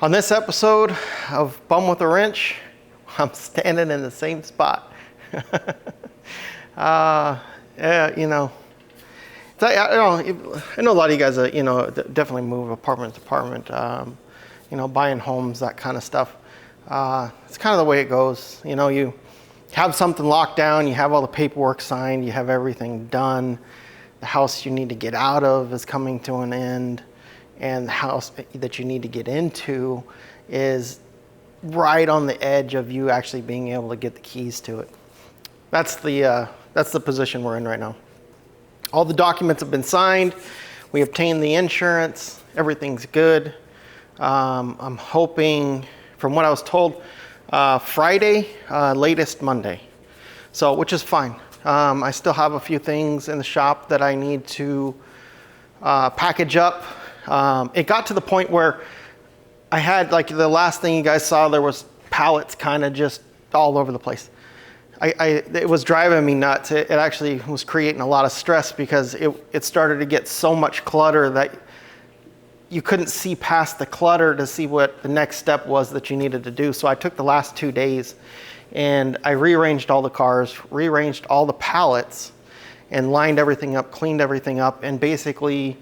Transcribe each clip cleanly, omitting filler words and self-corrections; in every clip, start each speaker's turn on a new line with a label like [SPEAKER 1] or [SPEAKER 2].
[SPEAKER 1] On this episode of Bum with a Wrench, I'm standing in the same spot. Yeah, you know, I know a lot of you guys, definitely move apartment to apartment, buying homes, that kind of stuff. It's kind of the way it goes. You know, you have something locked down, you have all the paperwork signed, you have everything done. The house you need to get out of is coming to an end, and the house that you need to get into is right on the edge of you actually being able to get the keys to it. That's the position we're in right now. All the documents have been signed. We obtained the insurance. Everything's good. I'm hoping, from what I was told, Friday, latest Monday. So, which is fine. I still have a few things in the shop that I need to package up. It got to the point where I had, like, the last thing you guys saw, there was pallets kind of just all over the place. It was driving me nuts. It actually was creating a lot of stress because it started to get so much clutter that you couldn't see past the clutter to see what the next step was that you needed to do. So I took the last 2 days and I rearranged all the cars, rearranged all the pallets, and lined everything up, cleaned everything up, and basically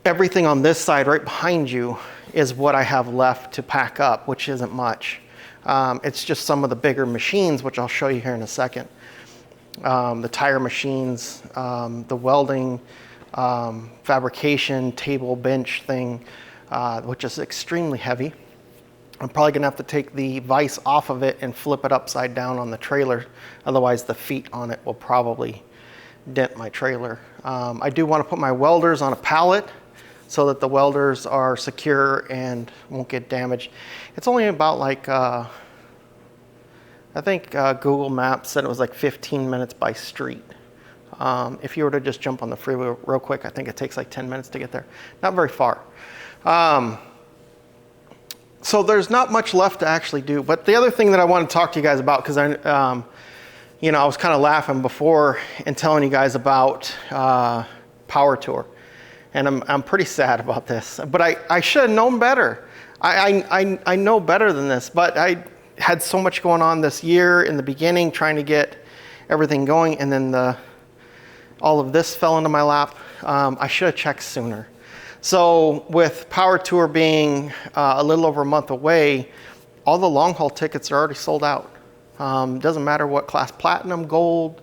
[SPEAKER 1] everything on this side right behind you is what I have left to pack up, which isn't much. It's just some of the bigger machines, which I'll show you here in a second. The tire machines, the welding, fabrication, table, bench thing, which is extremely heavy. I'm probably gonna have to take the vise off of it and flip it upside down on the trailer. Otherwise the feet on it will probably dent my trailer. I do wanna put my welders on a pallet so that the welders are secure and won't get damaged. It's only about like, I think Google Maps said it was like 15 minutes by street. If you were to just jump on the freeway real quick, I think it takes like 10 minutes to get there. Not very far. So there's not much left to actually do. But the other thing that I want to talk to you guys about, because I was kind of laughing before and telling you guys about Power Tour. And I'm pretty sad about this, but I should have known better. I know better than this, but I had so much going on this year in the beginning, trying to get everything going, and then all of this fell into my lap. I should have checked sooner. So with Power Tour being a little over a month away, all the long haul tickets are already sold out. Doesn't matter what class, platinum, gold,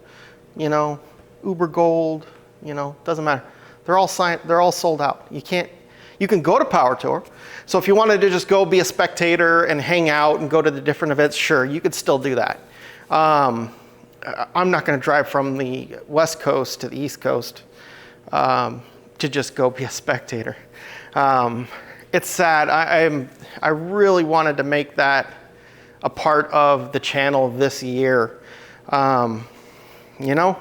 [SPEAKER 1] Uber Gold, doesn't matter. They're all sold out. You can go to Power Tour. So if you wanted to just go be a spectator and hang out and go to the different events, sure, you could still do that. I'm not gonna drive from the West Coast to the East Coast to just go be a spectator. It's sad. I really wanted to make that a part of the channel this year. You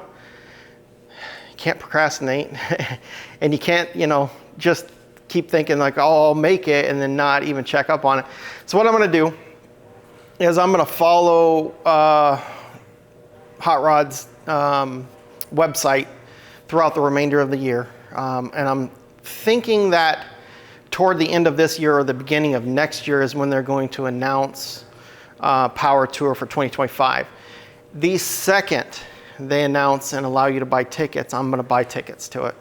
[SPEAKER 1] can't procrastinate and you can't, just keep thinking like, oh, I'll make it and then not even check up on it. So what I'm gonna do is I'm gonna follow Hot Rod's website throughout the remainder of the year. And I'm thinking that toward the end of this year or the beginning of next year is when they're going to announce Power Tour for 2025. The second they announce and allow you to buy tickets, I'm gonna buy tickets to it.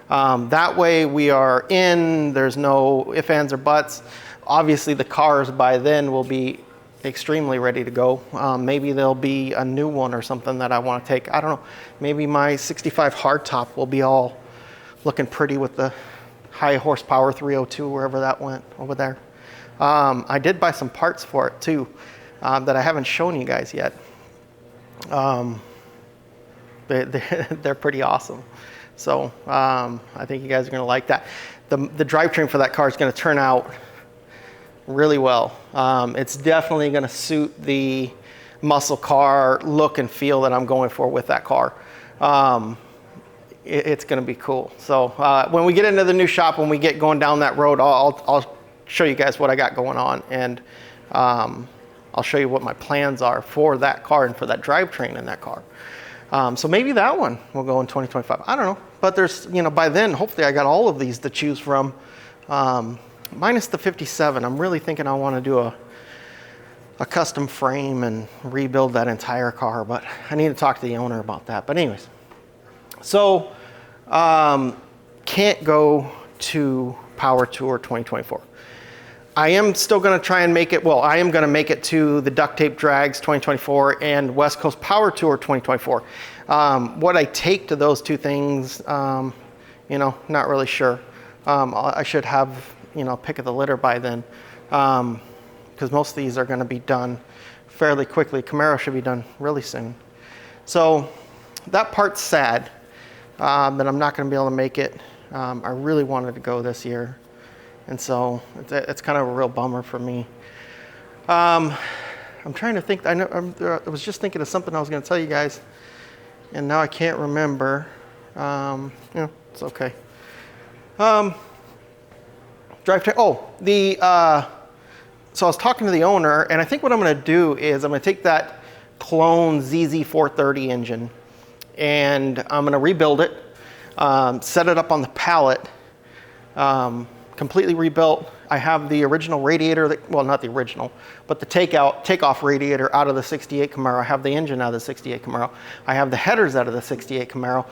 [SPEAKER 1] That way we are in, there's no ifs, ands, or buts. Obviously the cars by then will be extremely ready to go. Maybe there'll be a new one or something that I wanna take. I don't know, maybe my 65 hardtop will be all looking pretty with the high horsepower 302, wherever that went over there. I did buy some parts for it too, that I haven't shown you guys yet. They're pretty awesome. So I think you guys are gonna like that. The drivetrain for that car is gonna turn out really well. It's definitely gonna suit the muscle car look and feel that I'm going for with that car. It's gonna be cool. So when we get into the new shop, when we get going down that road, I'll show you guys what I got going on, and I'll show you what my plans are for that car and for that drivetrain in that car. So maybe that one will go in 2025. I don't know, but there's, by then, hopefully I got all of these to choose from. minus the 57, I'm really thinking I want to do a custom frame and rebuild that entire car, but I need to talk to the owner about that. But anyways, so can't go to Power Tour 2024. I am still going to try and make it, well, I am going to make it to the Duct Tape Drags 2024 and West Coast Power Tour 2024. What I take to those two things, you know, not really sure. I should have, you know, pick of the litter by then, because most of these are going to be done fairly quickly. Camaro should be done really soon. So that part's sad, that I'm not going to be able to make it. I really wanted to go this year. And so it's kind of a real bummer for me. I'm trying to think, I was just thinking of something I was going to tell you guys, and now I can't remember. Yeah, it's okay. So I was talking to the owner, and I think what I'm going to do is I'm going to take that clone ZZ430 engine, and I'm going to rebuild it, set it up on the pallet, completely rebuilt. I have the original radiator, well, not the original, but the takeoff radiator out of the 68 Camaro. I have the engine out of the 68 Camaro. I have the headers out of the 68 Camaro,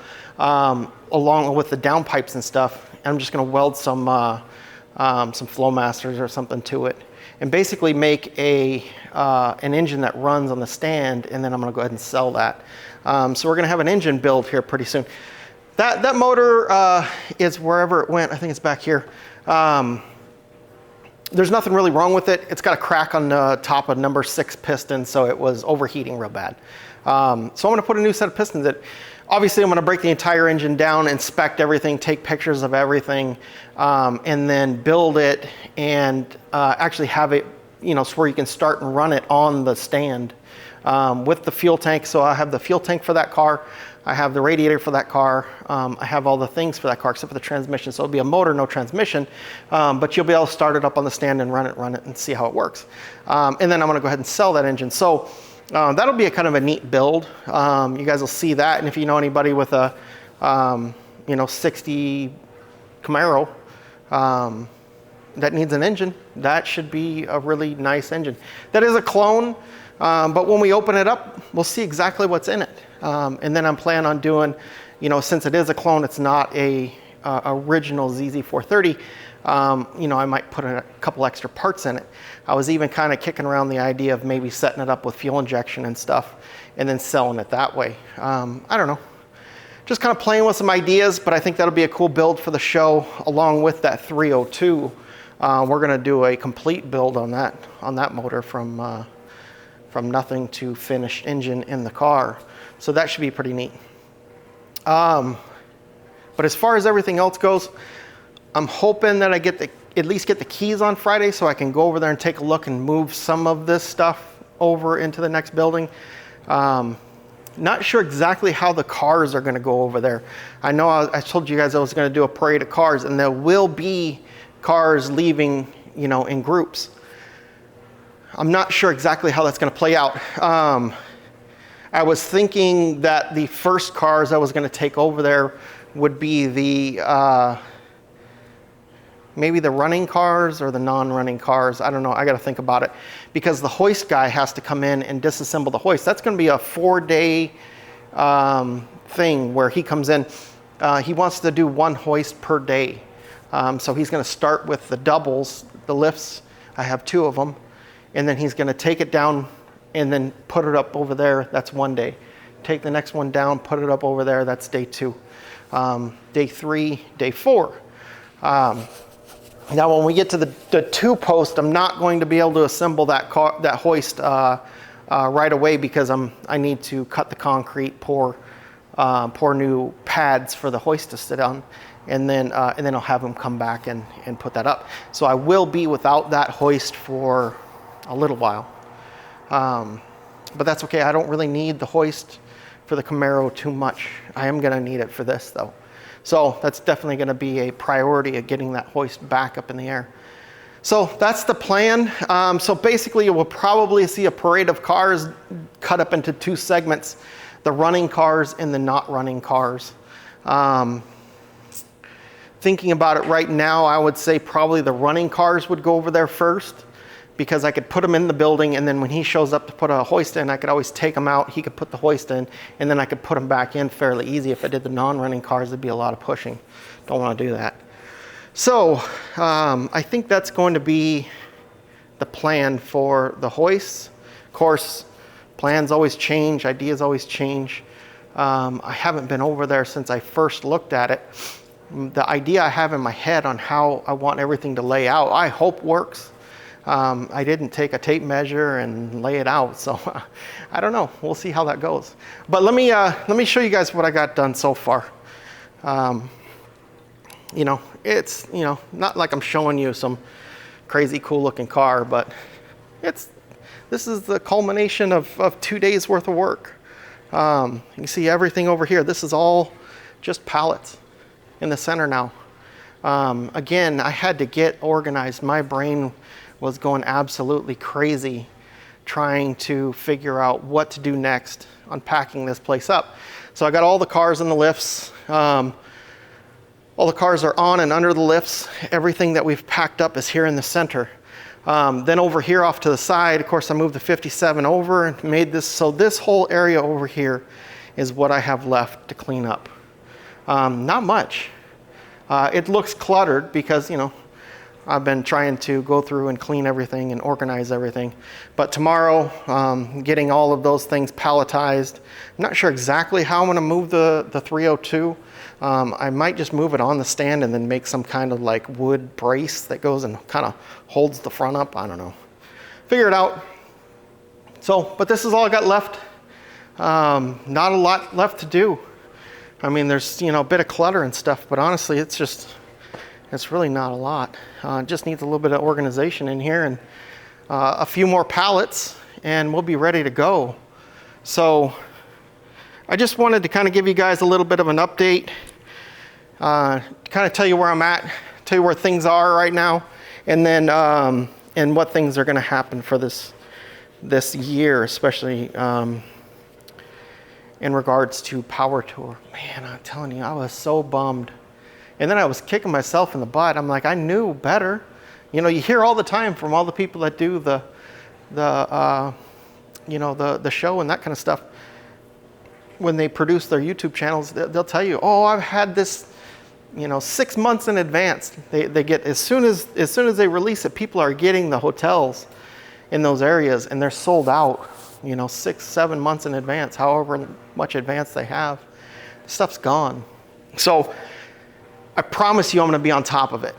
[SPEAKER 1] along with the downpipes and stuff. And I'm just going to weld some Flowmasters or something to it, and basically make an engine that runs on the stand, and then I'm going to go ahead and sell that. So we're going to have an engine build here pretty soon. That motor is wherever it went. I think it's back here. There's nothing really wrong with it. It's got a crack on the top of number 6 piston, so it was overheating real bad. So I'm going to put a new set of pistons in. Obviously, I'm going to break the entire engine down, inspect everything, take pictures of everything, and then build it and actually have it, you know, so where you can start and run it on the stand with the fuel tank. So I have the fuel tank for that car. I have the radiator for that car. I have all the things for that car except for the transmission. So it'll be a motor, no transmission, but you'll be able to start it up on the stand and run it and see how it works. And then I'm going to go ahead and sell that engine. So that'll be a kind of a neat build. You guys will see that. And if you know anybody with a, you know, 60 Camaro that needs an engine, that should be a really nice engine. That is a clone, but when we open it up, we'll see exactly what's in it. And then I'm planning on doing, you know, since it is a clone, it's not a original ZZ430, you know, I might put a couple extra parts in it. I was even kind of kicking around the idea of maybe setting it up with fuel injection and stuff and then selling it that way. I don't know. Just kind of playing with some ideas, but I think that'll be a cool build for the show along with that 302. We're going to do a complete build on that motor from nothing to finished engine in the car. So that should be pretty neat. But as far as everything else goes, I'm hoping that I at least get the keys on Friday so I can go over there and take a look and move some of this stuff over into the next building. Not sure exactly how the cars are going to go over there. I know I told you guys I was going to do a parade of cars, and there will be cars leaving, you know, in groups. I'm not sure exactly how that's going to play out. I was thinking that the first cars I was going to take over there would be the maybe the running cars or the non-running cars. I don't know. I got to think about it, because the hoist guy has to come in and disassemble the hoist. That's going to be a 4-day thing where he comes in. He wants to do 1 hoist per day. So he's going to start with the doubles, the lifts. I have 2 of them. And then he's going to take it down and then put it up over there. That's 1 day. Take the next one down, put it up over there. That's day 2. Day 3, day 4. Now, when we get to the 2-post, I'm not going to be able to assemble that hoist right away, because I need to cut the concrete, pour new pads for the hoist to sit on, and then I'll have them come back and put that up. So I will be without that hoist for a little while, but that's okay. I don't really need the hoist for the Camaro too much. I am going to need it for this though. So that's definitely going to be a priority of getting that hoist back up in the air. So that's the plan. So basically you will probably see a parade of cars cut up into 2 segments, the running cars and the not running cars. thinking about it right now, I would say probably the running cars would go over there first, because I could put them in the building, and then when he shows up to put a hoist in, I could always take them out. He could put the hoist in, and then I could put them back in fairly easy. If I did the non-running cars, it'd be a lot of pushing. Don't want to do that. So I think that's going to be the plan for the hoists. Of course, plans always change, ideas always change. I haven't been over there since I first looked at it. The idea I have in my head on how I want everything to lay out, I hope works. I didn't take a tape measure and lay it out, so I don't know. We'll see how that goes. But let me show you guys what I got done so far. You know, it's, you know, not like I'm showing you some crazy cool looking car, but this is the culmination of 2 days worth of work. You can see everything over here. This is all just pallets in the center now. Again, I had to get organized. My brain was going absolutely crazy trying to figure out what to do next, unpacking this place up. So I got all the cars in the lifts. All the cars are on and under the lifts. Everything that we've packed up is here in the center. Then over here off to the side, of course, I moved the 57 over and made this, so this whole area over here is what I have left to clean up. Not much. It looks cluttered because, you know, I've been trying to go through and clean everything and organize everything. But tomorrow, getting all of those things palletized. I'm not sure exactly how I'm gonna move the 302. I might just move it on the stand and then make some kind of like wood brace that goes and kind of holds the front up. I don't know. Figure it out. So, but this is all I got left. Not a lot left to do. I mean, there's, you know, a bit of clutter and stuff, but honestly, it's really not a lot. It just needs a little bit of organization in here and a few more pallets and we'll be ready to go. So I just wanted to kind of give you guys a little bit of an update, kind of tell you where I'm at, tell you where things are right now, and then and what things are going to happen for this year, especially in regards to Power Tour. Man, I'm telling you, I was so bummed. And then I was kicking myself in the butt. I'm like, I knew better. You know, you hear all the time from all the people that do the show and that kind of stuff. When they produce their YouTube channels, they'll tell you, oh, I've had this, you know, 6 months in advance. They get, as soon as they release it, people are getting the hotels in those areas and they're sold out, you know, 6-7 months in advance, however much advance they have. Stuff's gone. So I promise you I'm going to be on top of it.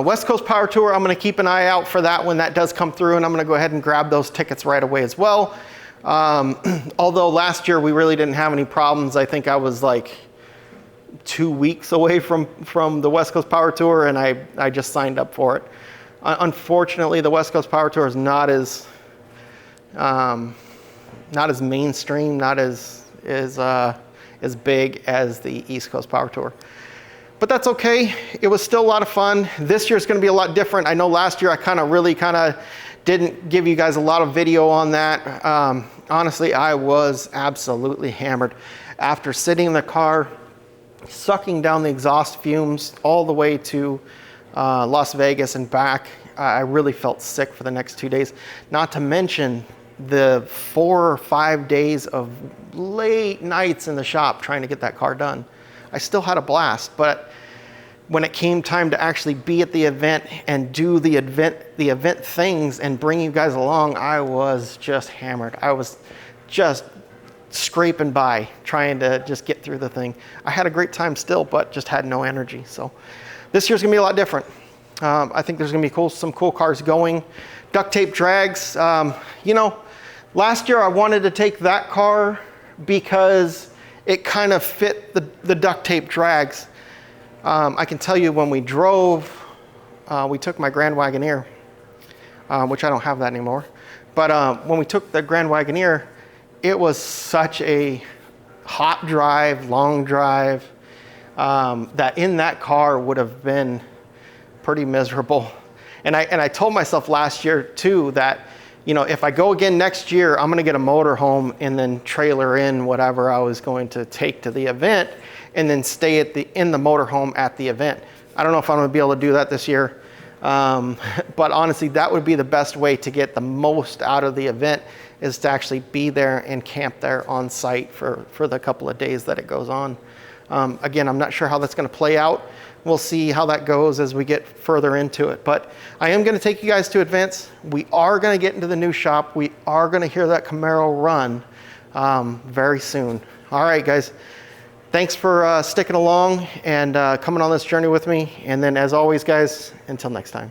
[SPEAKER 1] West Coast Power Tour, I'm going to keep an eye out for that when that does come through, and I'm going to go ahead and grab those tickets right away as well. Although last year we really didn't have any problems. I think I was like 2 weeks away from the West Coast Power Tour, and I just signed up for it. Unfortunately, the West Coast Power Tour is not as mainstream, not as big as the East Coast Power Tour. But that's okay. It was still a lot of fun. This year's gonna be a lot different. I know last year I really didn't give you guys a lot of video on that. Honestly, I was absolutely hammered. After sitting in the car, sucking down the exhaust fumes all the way to Las Vegas and back, I really felt sick for the next 2 days. Not to mention the 4 or 5 days of late nights in the shop trying to get that car done. I still had a blast, but when it came time to actually be at the event and do the event things and bring you guys along, I was just hammered. I was just scraping by, trying to just get through the thing. I had a great time still, but just had no energy. So this year's gonna be a lot different. I think there's gonna be some cool cars going. Duct tape drags. You know, last year I wanted to take that car because it kind of fit the duct tape drags. I can tell you when we drove, we took my Grand Wagoneer, which I don't have that anymore. But when we took the Grand Wagoneer, it was such a hot drive, long drive, that in that car would have been pretty miserable. And I told myself last year too that, you know, if I go again next year, I'm gonna get a motorhome and then trailer in whatever I was going to take to the event and then stay in the motorhome at the event. I don't know if I'm gonna be able to do that this year. But honestly, that would be the best way to get the most out of the event, is to actually be there and camp there on site for the couple of days that it goes on. Again, I'm not sure how that's gonna play out. We'll see how that goes as we get further into it. But I am gonna take you guys to events. We are gonna get into the new shop. We are gonna hear that Camaro run very soon. All right, guys. Thanks for sticking along and coming on this journey with me. And then as always, guys, until next time.